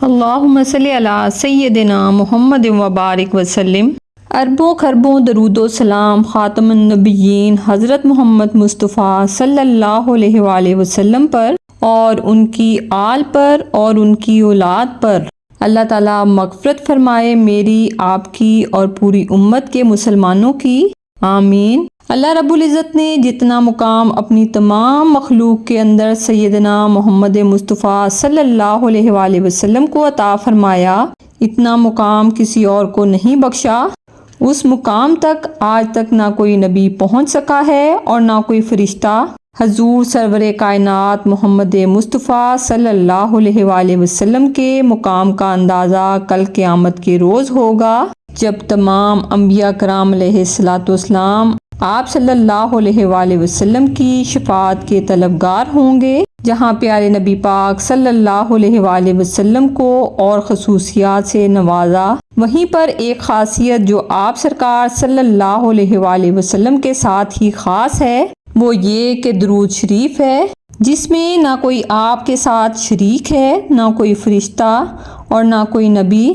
اللہم صلی علی سیدنا محمد وبارک وسلم۔ اربوں خربوں درود و سلام خاتم النبیین حضرت محمد مصطفیٰ صلی اللہ علیہ وآلہ وسلم پر اور ان کی آل پر اور ان کی اولاد پر۔ اللہ تعالیٰ مغفرت فرمائے میری، آپ کی اور پوری امت کے مسلمانوں کی، آمین۔ اللہ رب العزت نے جتنا مقام اپنی تمام مخلوق کے اندر سیدنا محمد مصطفیٰ صلی اللہ علیہ وآلہ وسلم کو عطا فرمایا، اتنا مقام کسی اور کو نہیں بخشا۔ اس مقام تک آج تک نہ کوئی نبی پہنچ سکا ہے اور نہ کوئی فرشتہ۔ حضور سرور کائنات محمد مصطفیٰ صلی اللہ علیہ وآلہ وسلم کے مقام کا اندازہ کل قیامت کے روز ہوگا، جب تمام انبیاء کرام علیہ الصلوۃ والسلام آپ صلی اللہ علیہ وآلہ وسلم کی شفاعت کے طلبگار ہوں گے، جہاں پیارے نبی پاک صلی اللہ علیہ وآلہ وسلم کو اور خصوصیات سے نوازا۔ وہیں پر ایک خاصیت جو آپ سرکار صلی اللہ علیہ وآلہ وسلم کے ساتھ ہی خاص ہے، وہ یہ کہ درود شریف ہے، جس میں نہ کوئی آپ کے ساتھ شریک ہے، نہ کوئی فرشتہ اور نہ کوئی نبی،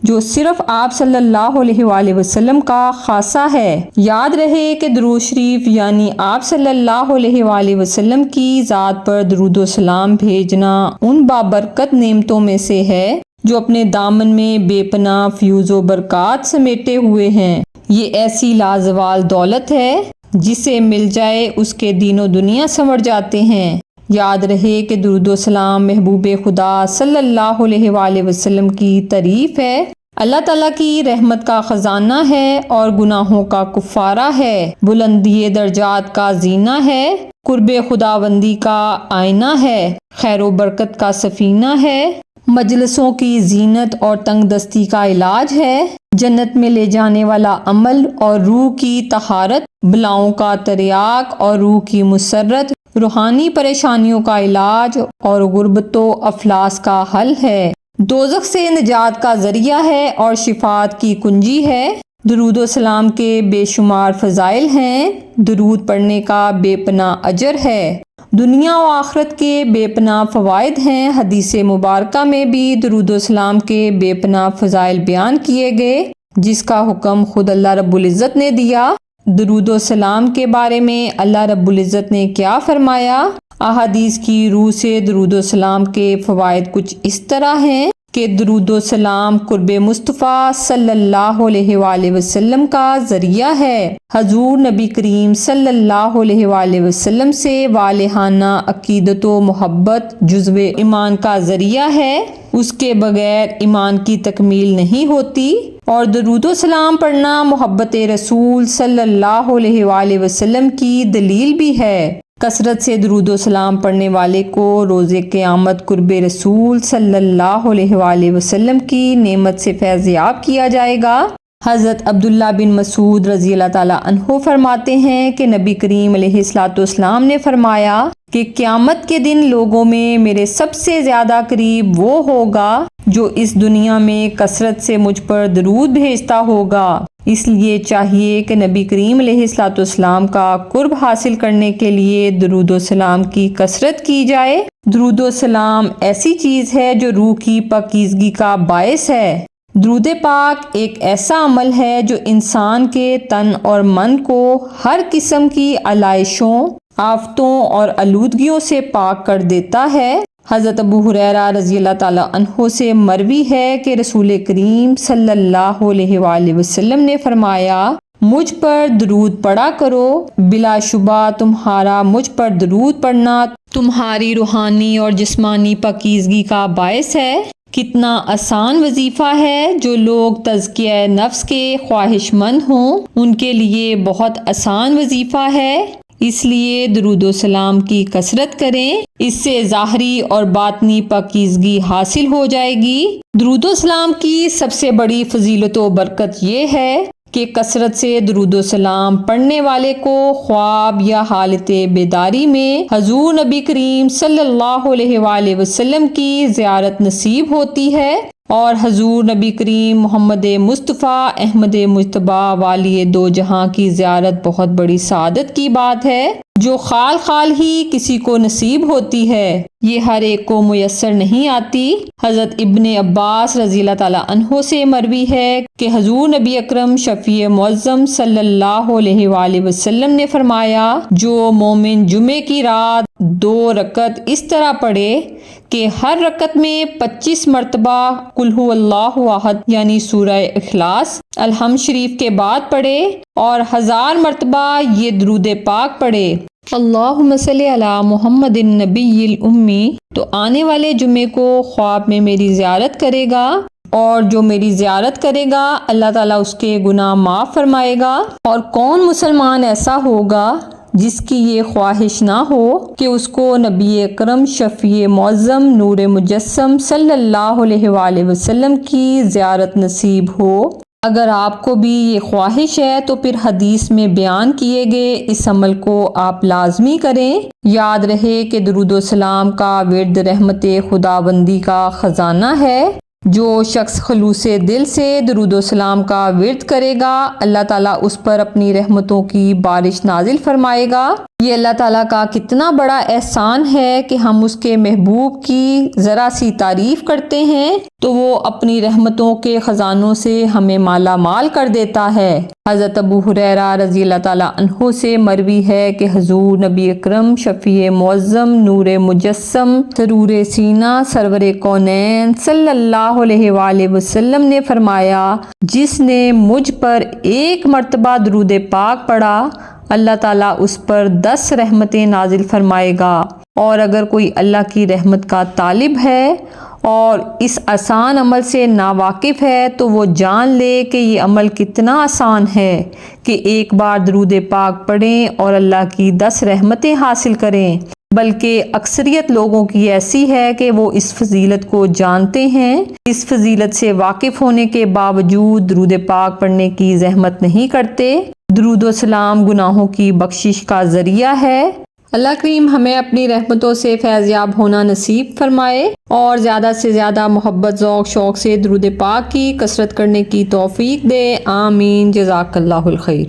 جو صرف آپ صلی اللہ علیہ وآلہ وسلم کا خاصہ ہے۔ یاد رہے کہ درود شریف یعنی آپ صلی اللہ علیہ وآلہ وسلم کی ذات پر درود و سلام بھیجنا ان بابرکت نعمتوں میں سے ہے جو اپنے دامن میں بے پناہ فیوز و برکات سمیٹے ہوئے ہیں۔ یہ ایسی لازوال دولت ہے جسے مل جائے اس کے دین و دنیا سنور جاتے ہیں۔ یاد رہے کہ درود و سلام محبوب خدا صلی اللہ علیہ وآلہ وسلم کی تعریف ہے، اللہ تعالیٰ کی رحمت کا خزانہ ہے اور گناہوں کا کفارہ ہے، بلندی درجات کا زینہ ہے، قرب خداوندی کا آئینہ ہے، خیر و برکت کا سفینہ ہے، مجلسوں کی زینت اور تنگ دستی کا علاج ہے، جنت میں لے جانے والا عمل اور روح کی طہارت، بلاؤں کا تریاق اور روح کی مسرت، روحانی پریشانیوں کا علاج اور غربت و افلاس کا حل ہے، دوزخ سے نجات کا ذریعہ ہے اور شفاعت کی کنجی ہے۔ درود و سلام کے بے شمار فضائل ہیں، درود پڑھنے کا بے پناہ اجر ہے، دنیا و آخرت کے بے پناہ فوائد ہیں۔ حدیث مبارکہ میں بھی درود و سلام کے بے پناہ فضائل بیان کیے گئے، جس کا حکم خود اللہ رب العزت نے دیا۔ درود و سلام کے بارے میں اللہ رب العزت نے کیا فرمایا؟ احادیث کی روح سے درود و سلام کے فوائد کچھ اس طرح ہیں کہ درود و سلام قرب مصطفیٰ صلی اللہ علیہ وآلہ وسلم کا ذریعہ ہے، حضور نبی کریم صلی اللہ علیہ وآلہ وسلم سے والہانہ عقیدت و محبت جزو ایمان کا ذریعہ ہے، اس کے بغیر ایمان کی تکمیل نہیں ہوتی، اور درود و سلام پڑھنا محبت رسول صلی اللہ علیہ وآلہ وسلم کی دلیل بھی ہے۔ کثرت سے درود و سلام پڑھنے والے کو روز قیامت قرب رسول صلی اللہ علیہ وآلہ وسلم کی نعمت سے فیض یاب کیا جائے گا۔ حضرت عبداللہ بن مسعود رضی اللہ تعالیٰ عنہ فرماتے ہیں کہ نبی کریم علیہ الصلوۃ والسلام نے فرمایا کہ قیامت کے دن لوگوں میں میرے سب سے زیادہ قریب وہ ہوگا جو اس دنیا میں کثرت سے مجھ پر درود بھیجتا ہوگا۔ اس لیے چاہیے کہ نبی کریم علیہ الصلوۃ والسلام کا قرب حاصل کرنے کے لیے درود و سلام کی کثرت کی جائے۔ درود و سلام ایسی چیز ہے جو روح کی پاکیزگی کا باعث ہے۔ درود پاک ایک ایسا عمل ہے جو انسان کے تن اور من کو ہر قسم کی علائشوں، آفتوں اور آلودگیوں سے پاک کر دیتا ہے۔ حضرت ابو ہریرہ رضی اللہ تعالیٰ عنہ سے مروی ہے کہ رسول کریم صلی اللہ علیہ وآلہ وسلم نے فرمایا، مجھ پر درود پڑھا کرو، بلا شبہ تمہارا مجھ پر درود پڑھنا تمہاری روحانی اور جسمانی پاکیزگی کا باعث ہے۔ کتنا آسان وظیفہ ہے، جو لوگ تزکیہ نفس کے خواہش مند ہوں ان کے لیے بہت آسان وظیفہ ہے، اس لیے درود و سلام کی کثرت کریں، اس سے ظاہری اور باطنی پاکیزگی حاصل ہو جائے گی۔ درود و سلام کی سب سے بڑی فضیلت و برکت یہ ہے کہ کثرت سے درود و سلام پڑھنے والے کو خواب یا حالت بیداری میں حضور نبی کریم صلی اللہ علیہ وآلہ وسلم کی زیارت نصیب ہوتی ہے، اور حضور نبی کریم محمد مصطفیٰ احمد مجتبیٰ والی دو جہاں کی زیارت بہت بڑی سعادت کی بات ہے۔ جو خال خال ہی کسی کو نصیب ہوتی ہے، یہ ہر ایک کو میسر نہیں آتی۔ حضرت ابن عباس رضی اللہ تعالیٰ عنہ سے مروی ہے کہ حضور نبی اکرم شفیع معظم صلی اللہ علیہ وآلہ وسلم نے فرمایا، جو مومن جمعے کی رات 2 رکعت اس طرح پڑھے کہ ہر رکعت میں 25 مرتبہ قل هو اللہ احد یعنی سورہ اخلاص الحمد شریف کے بعد پڑھے اور 1000 مرتبہ یہ درود پاک پڑھے، اللہم صلی علی محمد النبی الامی، تو آنے والے جمعے کو خواب میں میری زیارت کرے گا، اور جو میری زیارت کرے گا اللہ تعالیٰ اس کے گناہ معاف فرمائے گا۔ اور کون مسلمان ایسا ہوگا جس کی یہ خواہش نہ ہو کہ اس کو نبی اکرم شفیع معظم نور مجسم صلی اللہ علیہ وآلہ وسلم کی زیارت نصیب ہو؟ اگر آپ کو بھی یہ خواہش ہے تو پھر حدیث میں بیان کیے گئے اس عمل کو آپ لازمی کریں۔ یاد رہے کہ درود و سلام کا ورد رحمت خداوندی کا خزانہ ہے۔ جو شخص خلوص دل سے درود و سلام کا ورد کرے گا اللہ تعالیٰ اس پر اپنی رحمتوں کی بارش نازل فرمائے گا۔ یہ اللہ تعالیٰ کا کتنا بڑا احسان ہے کہ ہم اس کے محبوب کی ذرا سی تعریف کرتے ہیں تو وہ اپنی رحمتوں کے خزانوں سے ہمیں مالا مال کر دیتا ہے۔ حضرت ابو ہریرہ رضی اللہ تعالیٰ عنہ سے مروی ہے کہ حضور نبی اکرم شفیع معظم نور مجسم سرور سینہ سرور کونین صلی اللہ علیہ وآلہ وسلم نے فرمایا، جس نے مجھ پر 1 مرتبہ درود پاک پڑھا اللہ تعالیٰ اس پر 10 رحمتیں نازل فرمائے گا۔ اور اگر کوئی اللہ کی رحمت کا طالب ہے اور اس آسان عمل سے ناواقف ہے تو وہ جان لے کہ یہ عمل کتنا آسان ہے کہ ایک بار درود پاک پڑھیں اور اللہ کی 10 رحمتیں حاصل کریں، بلکہ اکثریت لوگوں کی ایسی ہے کہ وہ اس فضیلت کو جانتے ہیں، اس فضیلت سے واقف ہونے کے باوجود درود پاک پڑھنے کی زحمت نہیں کرتے۔ درود و سلام گناہوں کی بخشش کا ذریعہ ہے۔ اللہ کریم ہمیں اپنی رحمتوں سے فیض یاب ہونا نصیب فرمائے اور زیادہ سے زیادہ محبت ذوق شوق سے درود پاک کی کثرت کرنے کی توفیق دے، آمین۔ جزاک اللہ الخیر۔